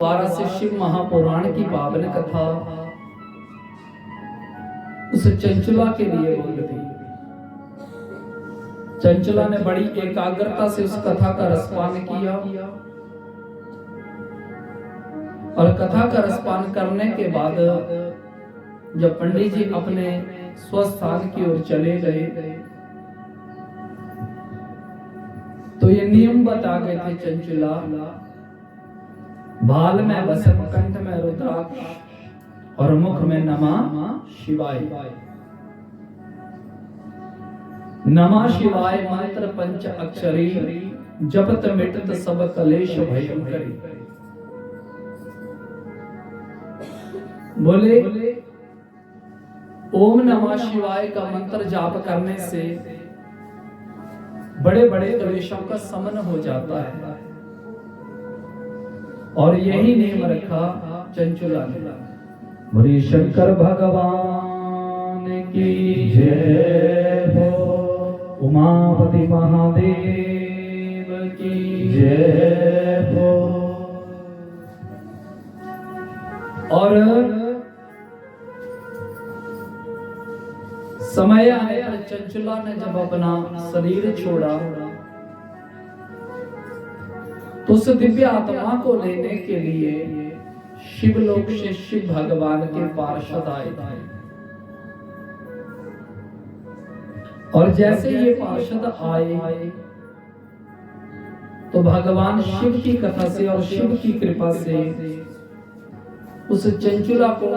द्वारा से शिव महापुराण की पावन कथा उस चंचला के लिए बोल दी। चंचला ने बड़ी एकाग्रता से उस कथा का रसपान किया और कथा का रसपान करने के बाद जब पंडित जी अपने स्वस्थान की ओर चले गए तो ये नियम बता गए थे चंचला, भाल में भस्म, कंठ में रुद्राक्ष और मुख में नमः शिवाय। नमः शिवाय मंत्र पंच अक्षरी, जपत मिटत सब कलेश भयंकरी। बोले ओम नमः शिवाय का मंत्र जाप करने से बड़े बड़े कलेशों का शमन हो जाता है और यही नियम रखा चंचला ने। बोले शंकर भगवान की जय हो, उमापति महादेव की जय हो। और समय आने पर चंचला ने जब अपना शरीर छोड़ा तो उस दिव्य आत्मा को लेने के लिए शिवलोक से शिव भगवान के पार्षद आए और जैसे ये पार्षद आए तो भगवान शिव की कथा से और शिव की कृपा से उस चंचला को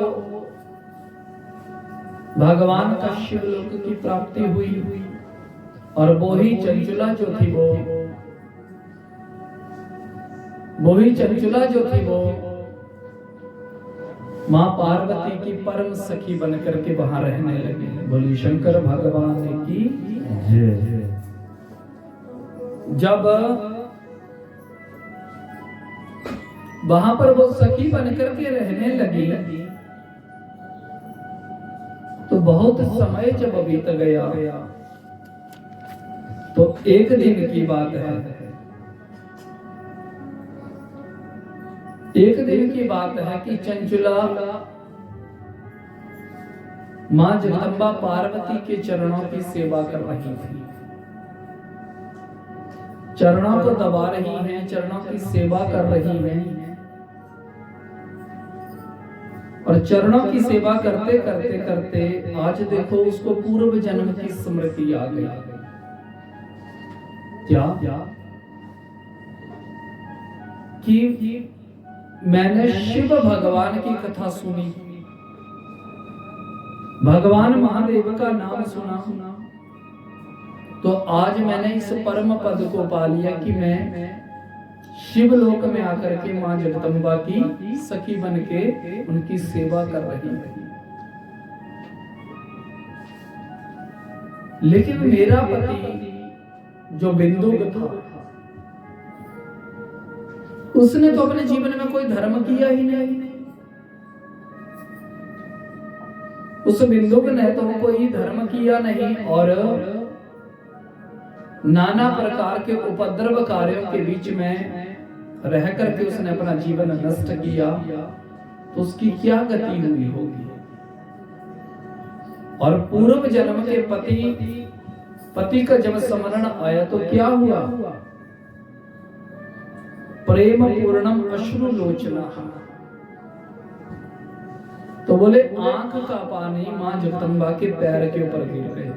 भगवान का शिवलोक की प्राप्ति हुई और वो ही चंचला जो थी वो मां पार्वती की परम सखी बनकर के वहां रहने लगी। बोली शंकर भगवान की जय। जब वहां पर वो सखी बनकर के रहने लगी तो बहुत समय जब बीत गया तो एक दिन की बात है, एक दिन की बात है कि चंचला मां जगदम्बा पार्वती के चरणों की सेवा कर रही थी। चरणों को दबा रही हैं, चरणों की सेवा कर रही हैं और चरणों की सेवा करते करते करते आज देखो उसको पूर्व जन्म की स्मृति आ गई। क्या कि मैंने शिव भगवान की कथा सुनी, भगवान महादेव का नाम सुना, तो आज मैंने इस परम पद को पा लिया कि मैं शिवलोक में आकर के मां जगदम्बा की सखी बन के उनकी सेवा कर रही हूं। लेकिन मेरा पति जो बिंदुक था उसने तो अपने जीवन में कोई धर्म किया ही नहीं। उस बिंदुक ने तो कोई धर्म किया नहीं और नाना प्रकार के उपद्रव कार्यों के बीच में रह करके उसने अपना जीवन नष्ट किया, तो उसकी क्या गति हुई होगी। और पूर्व जन्म के पति का जब स्मरण आया तो क्या हुआ, प्रेम पूर्णम अश्रु लोचना। तो बोले आंख का पानी मां जगदम्बा के पैर के ऊपर गिर गया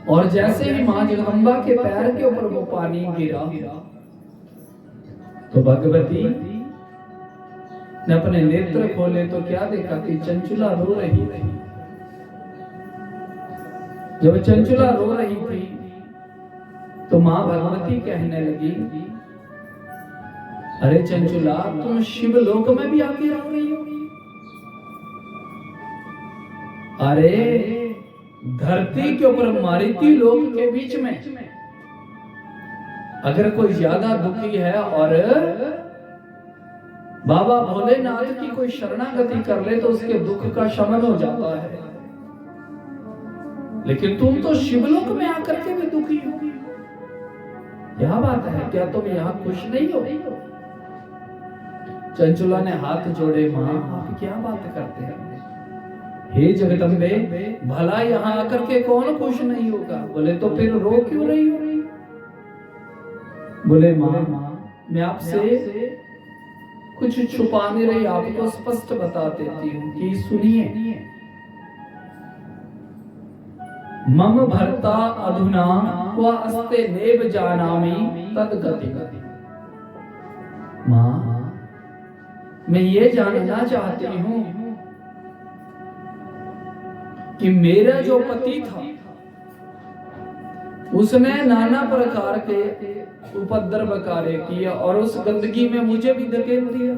और जैसे ही मां जगदम्बा के पैर के ऊपर वो पानी गिरा तो भगवती ने अपने नेत्र खोले तो क्या देखा कि चंचला रो रही थी। जब चंचला रो रही थी तो मां भगवती कहने लगी, अरे चंचला तुम शिवलोक में भी आके रो रही हो? अरे धरती के ऊपर मारिती लोक के बीच में अगर कोई ज्यादा दुखी है और बाबा भोलेनाथ की कोई शरणागति कर ले तो उसके दुख का शमन हो जाता है, लेकिन तुम तो शिवलोक में आकर के भी दुखी हो। क्या बात है, क्या तुम यहाँ खुश नहीं हो? चंचुला ने हाथ जोड़े, माँ आप क्या बात करते हैं? हे जगदम्बे, भला यहाँ आकर के कौन खुश नहीं होगा? बोले तो फिर रो क्यों रही हो? बोले माँ मैं आपसे कुछ छुपा नहीं रही, आपको स्पष्ट बता देती हूँ कि सुनिए। मम भर्ता अधुना क्व अस्ते नेव जानामि तद्गति। माँ मैं ये जानना चाहती हूँ कि मेरा जो पति था उसने नाना प्रकार के उपद्रव कार्य किया और उस गंदगी में मुझे भी धकेल दिया,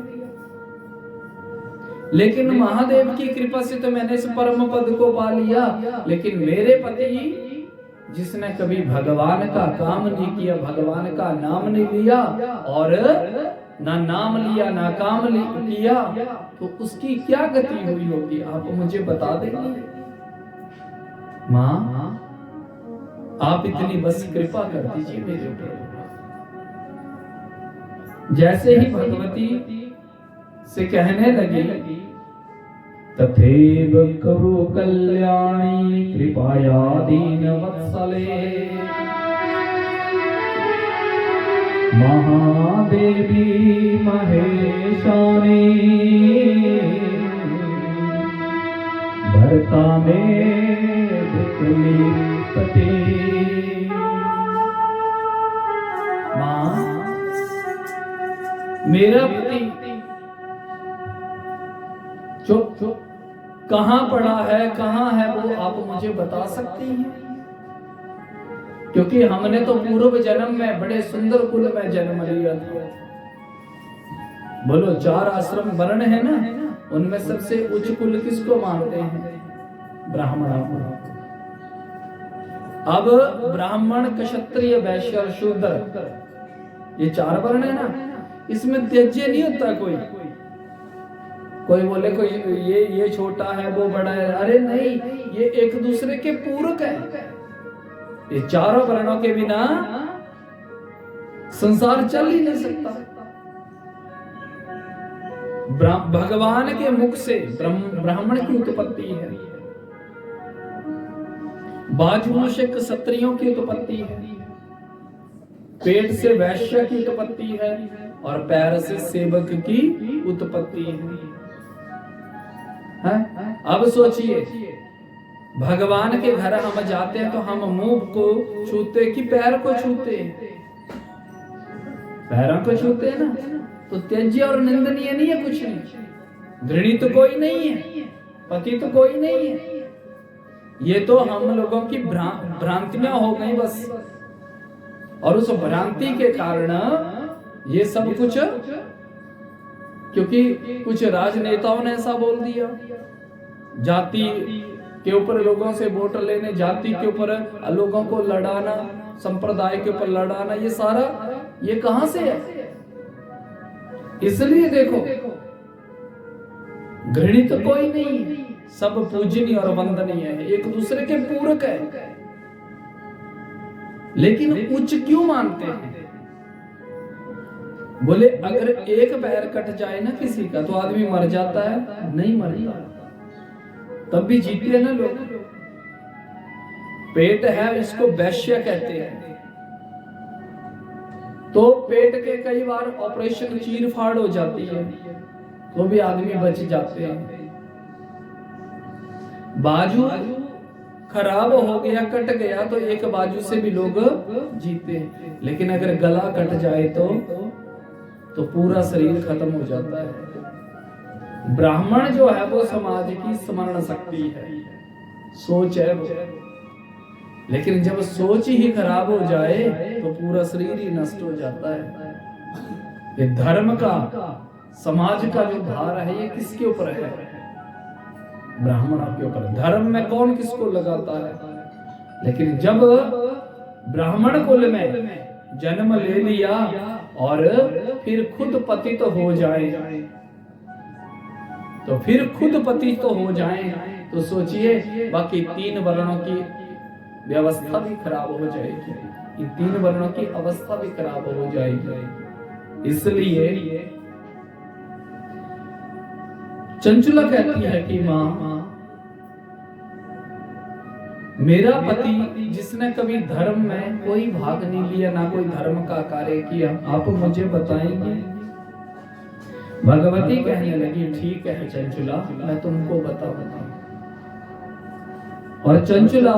लेकिन महादेव की कृपा से तो मैंने इस परम पद को पा लिया। लेकिन मेरे पति जिसने कभी भगवान का काम नहीं किया, भगवान का नाम नहीं लिया और ना नाम लिया ना काम किया, तो उसकी क्या गति हुई होगी? आप मुझे बता देंगे? माँ आप इतनी बस कृपा कर दीजिए मेरे ऊपर। जैसे ही भगवती से कहने लगी, तथैव करो कल्याणी कृपाया दीन वत्सले महादेवी महेशानी भरता में पति। माँ मेरा पति चुप कहाँ पड़ा है, कहाँ है वो आप मुझे बता सकती हैं? क्योंकि हमने तो पूर्व जन्म में बड़े सुंदर कुल में जन्म लिया था। बोलो 4 आश्रम वर्ण है ना, उनमें सबसे उच्च कुल किसको मानते हैं? ब्राह्मण। अब ब्राह्मण, क्षत्रिय, वैश्य और शूद्र, ये 4 वर्ण है ना, इसमें त्याज्य नहीं होता कोई बोले कोई ये छोटा है वो बड़ा है, अरे नहीं, ये एक दूसरे के पूरक है। ये चारों वर्णों के बिना संसार चल ही नहीं सकता। भगवान के मुख से ब्राह्मण की उत्पत्ति है, बाजुओं से क्षत्रियों की उत्पत्ति है, पेट से वैश्य की उत्पत्ति है और पैर से सेवक की उत्पत्ति है। अब सोचिए, भगवान के घर हम जाते हैं तो हम मुंह को छूते कि पैर को छूते? पैरों को छूते हैं ना, तो त्याज्य और निंदनीय नहीं है कुछ नहीं। घृणित तो कोई नहीं है, पति तो कोई नहीं है। ये तो हम लोगों की भ्रांतियां हो गई बस, और उस भ्रांति के कारण ये सब कुछ, क्योंकि कुछ राजनेताओं ने ऐसा बोल दिया, जाति के ऊपर लोगों से वोट लेने, जाति के ऊपर लोगों को लड़ाना, संप्रदाय के ऊपर लड़ाना, ये सारा ये कहां से है? इसलिए देखो, घृणित तो कोई नहीं है, सब पूजनीय और वंदनीय है, एक दूसरे के पूरक है। लेकिन उच्च क्यों मानते हैं? बोले अगर एक पैर कट जाए ना किसी का तो आदमी मर जाता है? नहीं मरता, तब भी जीते हैं ना लोग। पेट है, इसको वैश्य कहते हैं, तो पेट के कई बार ऑपरेशन चीर फाड़ हो जाती है तो भी आदमी बच जाते हैं। बाजू खराब हो गया, कट गया, तो एक बाजू से भी लोग जीते हैं। लेकिन अगर गला कट जाए तो पूरा शरीर खत्म हो जाता है। ब्राह्मण जो है वो समाज की स्मरण शक्ति है, सोच है वो। लेकिन जब सोच ही खराब हो जाए तो पूरा शरीर ही नष्ट हो जाता है। ये धर्म का, समाज का जो भार है ये किसके ऊपर है? ब्राह्मणों के ऊपर। धर्म में कौन किसको लगाता है? लेकिन जब ब्राह्मण कुल में जन्म ले लिया और फिर खुद पतित हो जाए, तो फिर खुद पतित हो जाए, तो सोचिए बाकी 3 वर्णों की व्यवस्था भी खराब हो जाएगी, इन 3 वर्णों की अवस्था भी खराब हो जाएगी। इसलिए चंचुला कहती है कि माँ, मेरा पति जिसने कभी धर्म में कोई भाग नहीं लिया, ना कोई धर्म का कार्य किया, आप मुझे बताएंगे? भगवती कहने लगी, ठीक है चंचुला, मैं तुमको बताऊंगा। और चंचुला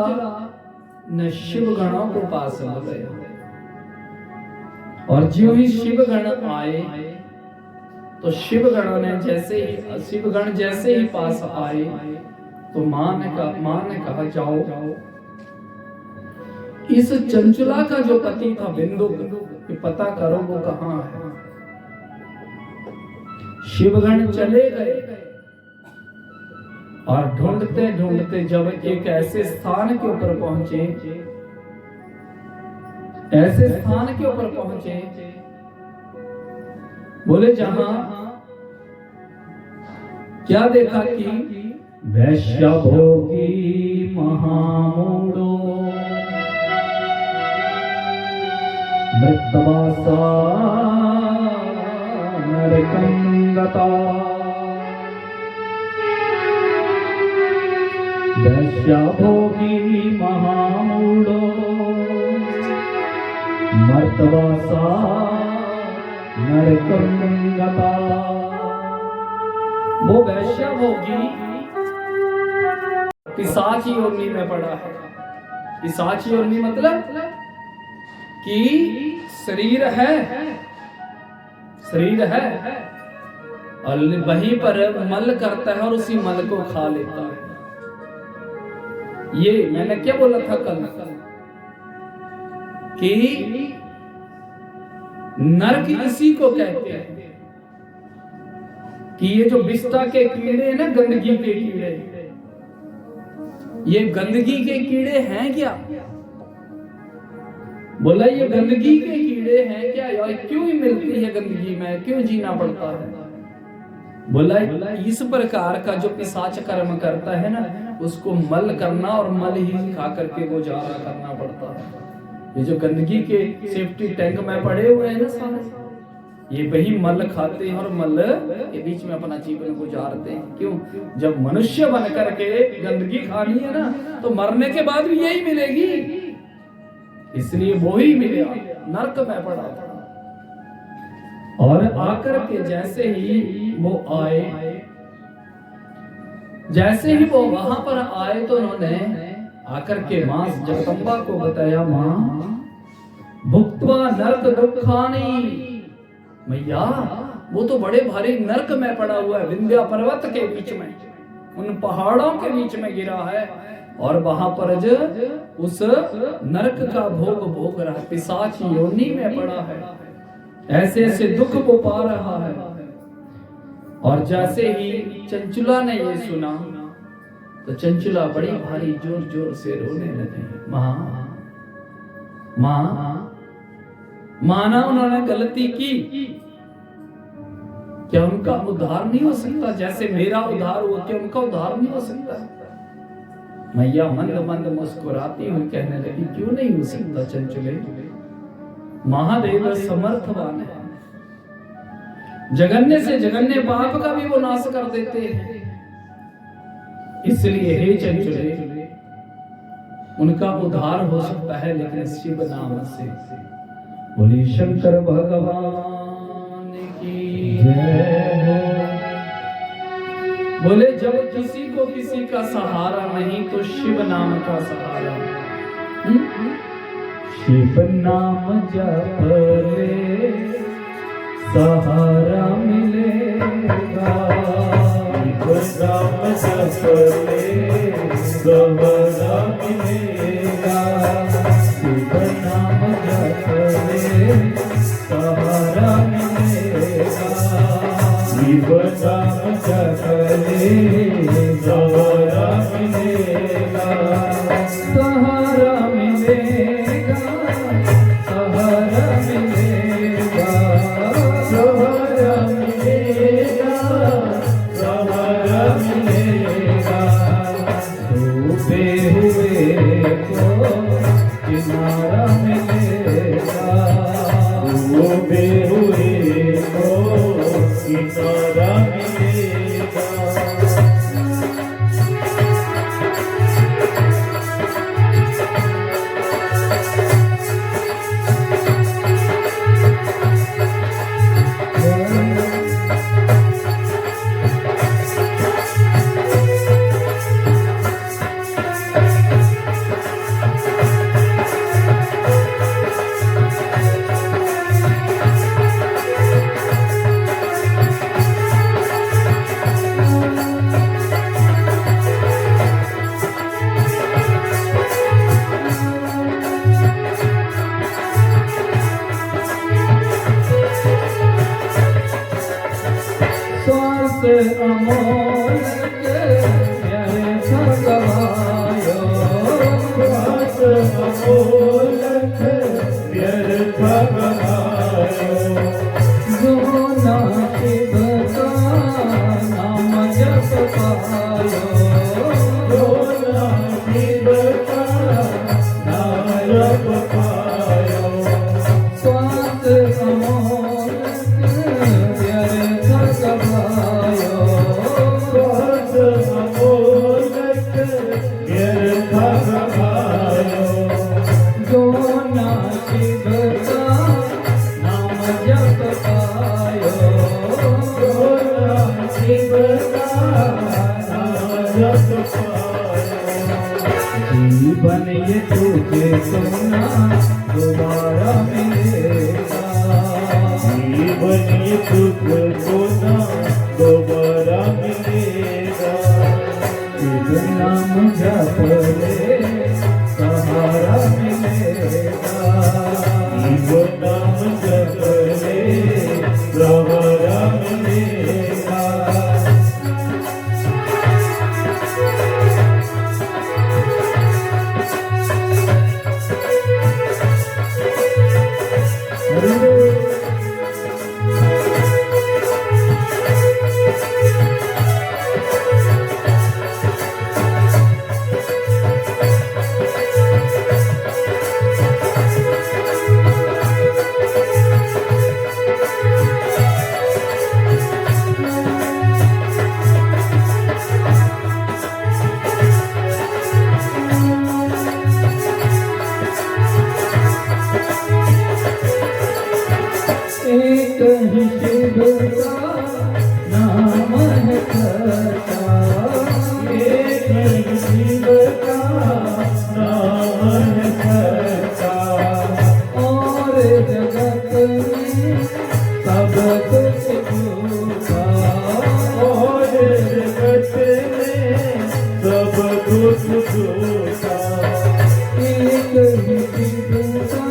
ने शिवगणों को पास बुलाया, और ज्यों ही शिवगण आए तो शिवगणों ने शिवगण जैसे ही पास आए तो मां ने कहा जाओ, इस चंचुला का जो पति था बिंदु, पता करो वो कहां है। शिवगण चले गए और ढूंढते ढूंढते जब एक ऐसे स्थान के ऊपर पहुंचे, बोले जहां क्या देखा कि वैश्य भोगी महामूढ़ो मृतवासा नरकं गता। वैश्य भोगी महामूढ़ो मृतवासा नरकं गता। वो वैश्य भोगी पिशाच योनि में पड़ा है। पिशाच योनि मतलब कि शरीर है और वहीं पर मल करता है और उसी मल को खा लेता है। ये मैंने क्या बोला था कल कि नरक इसी को कहते हैं कि ये जो विष्ठा के कीड़े हैं ना, गंदगी के कीड़े, ये गंदगी के कीड़े हैं क्या? बोला ये गंदगी के कीड़े हैं क्या? यार क्यों ही मिलती है गंदगी में, क्यों जीना पड़ता है? बोला इस प्रकार का जो पिशाच कर्म करता है ना, उसको मल करना और मल ही खा करके गुजारा करना पड़ता है। ये जो गंदगी के सेफ्टी टैंक में पड़े हुए हैं ना सारे, ये वही मल खाते हैं और मल के बीच में अपना जीवन गुजारते हैं। क्यों? जब मनुष्य बन करके गंदगी खानी है ना, तो मरने के बाद भी यही मिलेगी, इसलिए वो ही मिलेगा, नरक में पड़ा था। और आकर के जैसे ही वो आए, जैसे ही वो वहां पर आए तो उन्होंने आकर के मां जगदम्बा को बताया, मां भुक्त्वा नरक दुखानी, मैया वो तो बड़े भारी नरक में पड़ा हुआ है, विंध्या पर्वत के बीच में, उन पहाड़ों के बीच में गिरा है और वहां पर उस नरक का भोग रहा है, पिशाच योनि में पड़ा है, ऐसे ऐसे दुख को पा रहा है। और जैसे ही चंचुला ने ये सुना तो चंचुला बड़ी भारी जोर जोर से रोने लगी। माना उन्होंने गलती की, क्या उनका उद्धार नहीं हो सकता? जैसे मेरा उद्धार हुआ, क्या उनका उद्धार नहीं हो सकता? मैया मंद मंद मुस्कुराती हुई कहने लगी, क्यों नहीं हो सकता चंचुले? महादेव समर्थवान है, जगन्य से जगन्य पाप का भी वो नाश कर देते हैं। इसलिए हे चंचुले, उनका उद्धार हो सकता है, लेकिन शिव नाम से। बोली शंकर भगवान की जय हो। बोले जब किसी को किसी का सहारा नहीं तो शिव नाम का सहारा। शिव नाम जप ले सहारा मिलेगा, शिव नाम जप ले सहारा मिलेगा, शिव नाम जप ले सहारा मिलेगा, शिव नाम जप ले सहारा मिलेगा, सहारा मिलेगा, सहारा मिलेगा, सहारा मिलेगा, सहारा मिलेगा। डूबे हुए को किनारा मिलेगा, डूबे हुए को किनारा मिलेगा। अमोलक व्यर्थ गवायो, श्वास अमोलक व्यर्थ गवायो। जो ना शिव का नाम जप पायो, जो ना शिव का नाम जप पायो। स्वात अमोलक व्यर्थ गवायो, श्वास अमोलक व्यर्थ गवायो। जो ना शिव का नाम जप पायो, जो ना शिव का नाम जप पायो। जीवन ये तुझे सुना दोबारा मिलेगा, जीवन ये तुझको ना दोबारा मिलेगा। शिव नाम जप ले सहारा मिलेगा, जीवन नाम जप ले सहारा मिलेगा। एक ही शिव का नाम है सच्चा, एक ही शिव का नाम है सच्चा। और जगत में सब कुछ झूठा, और जगत में सब कुछ झूठा। एक ही शिव का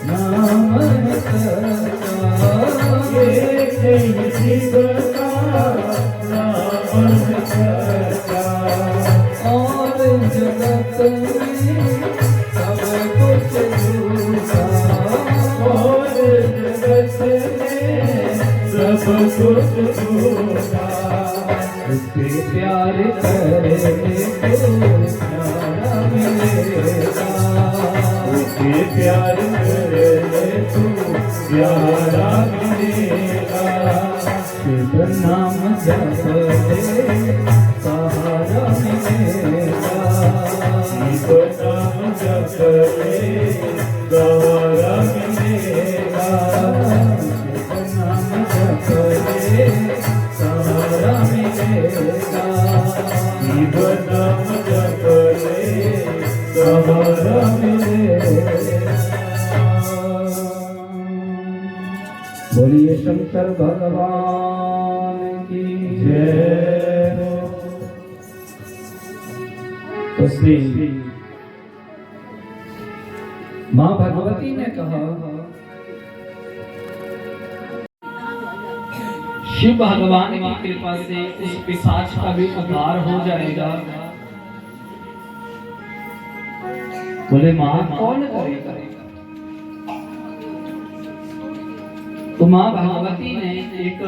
नाम है सच्चा, एक ही शिव का नाम है सच्चा। और जगत में सब कुछ झूठा, और जगत में सब कुछ झूठा। उसके प्यार करने को प्यारा मिलेगा, उसके प्यार करने तू प्यारा मिलेगा। शिव नाम जप ले सहारा मिलेगा, शिव नाम जप ले सहारा मिलेगा। शिव नाम जप ले सहारा मिलेगा, शिव नाम जप ले सहारा मिलेगा। बोलिए शंकर भगवान की जय हो। तो श्री माँ भगवती ने कहा शिव भगवान की कृपा से उस पिशाच का भी उद्धार हो जाएगा। बोले माँ कौन करेगा? तो माँ भगवती ने एक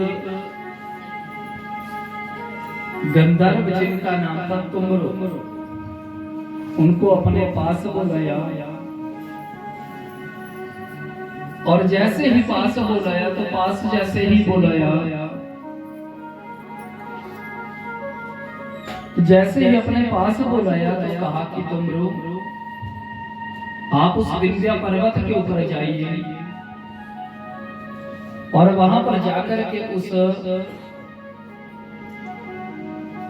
गंधर्व जिनका नाम था तुमरो, उनको अपने पास बुलाया और जैसे ही पास बुलाया तो पास जैसे ही बुलाया, जैसे ही अपने पास बुलाया तो कहा कि तुमरो आप उस विंध्या पर्वत के ऊपर जाइए और वहां पर जाकर के उस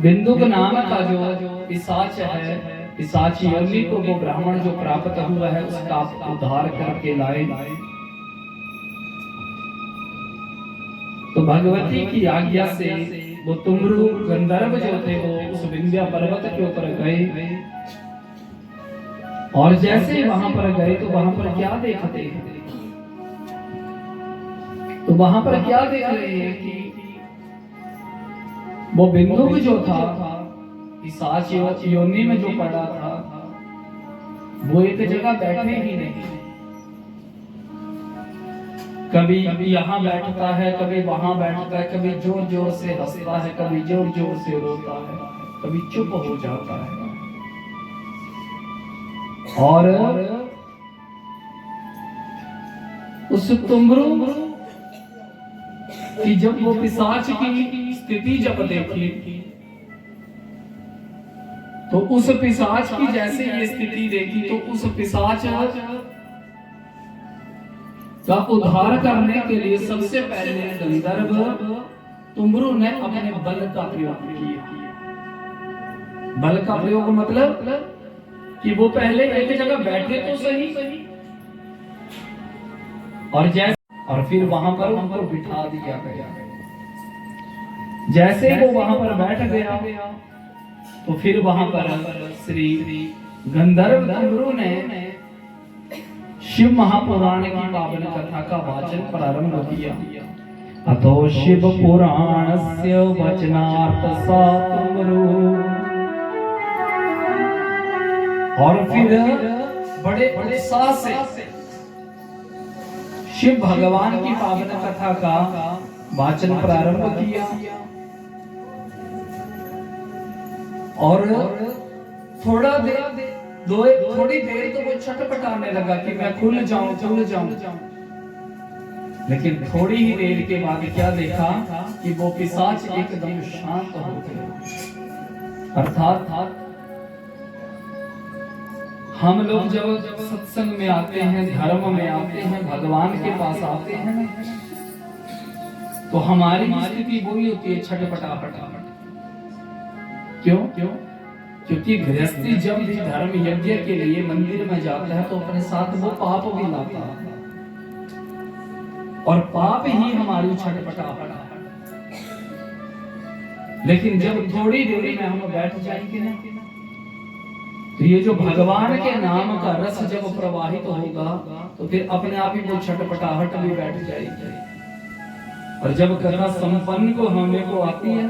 बिंदुक नाम का जो पिशाच है, पिशाच योनि को वो ब्राह्मण जो प्राप्त हुआ है उसका उद्धार करके लाए। तो भगवती की आज्ञा से वो तुमरू गंधर्व जो थे वो उस विंध्या पर्वत के ऊपर गए और जैसे वहां पर गए तो वहां पर क्या देखते हैं? तो वहां पर क्या देख रहे हैं कि वो बिंदु जो था पिशाच योनि में जो पड़ा था, वो एक जगह बैठे ही नहीं। कभी यहाँ बैठता है, कभी वहां बैठता है, कभी जोर जोर से हंसता है, कभी जोर जोर से रोता है, कभी चुप हो जाता है। और उस तुमरू कि जब वो पिशाच की स्थिति जब देखी, तो उस पिशाच की जैसे ये स्थिति देखी, तो उस पिशाच का उद्धार करने के लिए सबसे पहले गंधर्व तुमरू ने अपने बल का प्रयोग किया। बल का प्रयोग मतलब कि वो पहले एक जगह बैठे तो सही, और फिर वहां पर उनको बिठा दिया गया। जैसे वो वहां पर बैठ गया, तो फिर वहां पर श्री गंधर्व तुमरू ने शिव महापुराण की पावन कथा का वाचन प्रारंभ किया। अतो शिव पुराणस्य वचनार्थ सा तुमरू। और फिर बड़े उत्साह से शिव भगवान की पावन कथा का वाचन प्रारंभ किया। और थोड़ी देर तो वो छटपटाने लगा कि मैं खुल जाऊं। लेकिन थोड़ी ही देर के बाद क्या देखा कि वो पिशाच एकदम शांत हो गया। अर्थात हम लोग जब सत्संग में आते हैं, धर्म में आते हैं, भगवान के पास आते हैं, तो हमारी स्थिति वही होती है, छटपटाहट। क्यों? क्योंकि गृहस्थी जब भी धर्म यज्ञ के लिए मंदिर में जाता है, तो अपने साथ वो पाप भी लाता है, और पाप ही हमारी छटपटाहट है। लेकिन जब थोड़ी देर में हम बैठ जाएंगे ना, तो ये जो भगवान के नाम का रस जब प्रवाहित होगा, तो फिर अपने आप ही वो छटपटाहट भी बैठ जाएगी। और जब कथा संपन्न को होने को आती है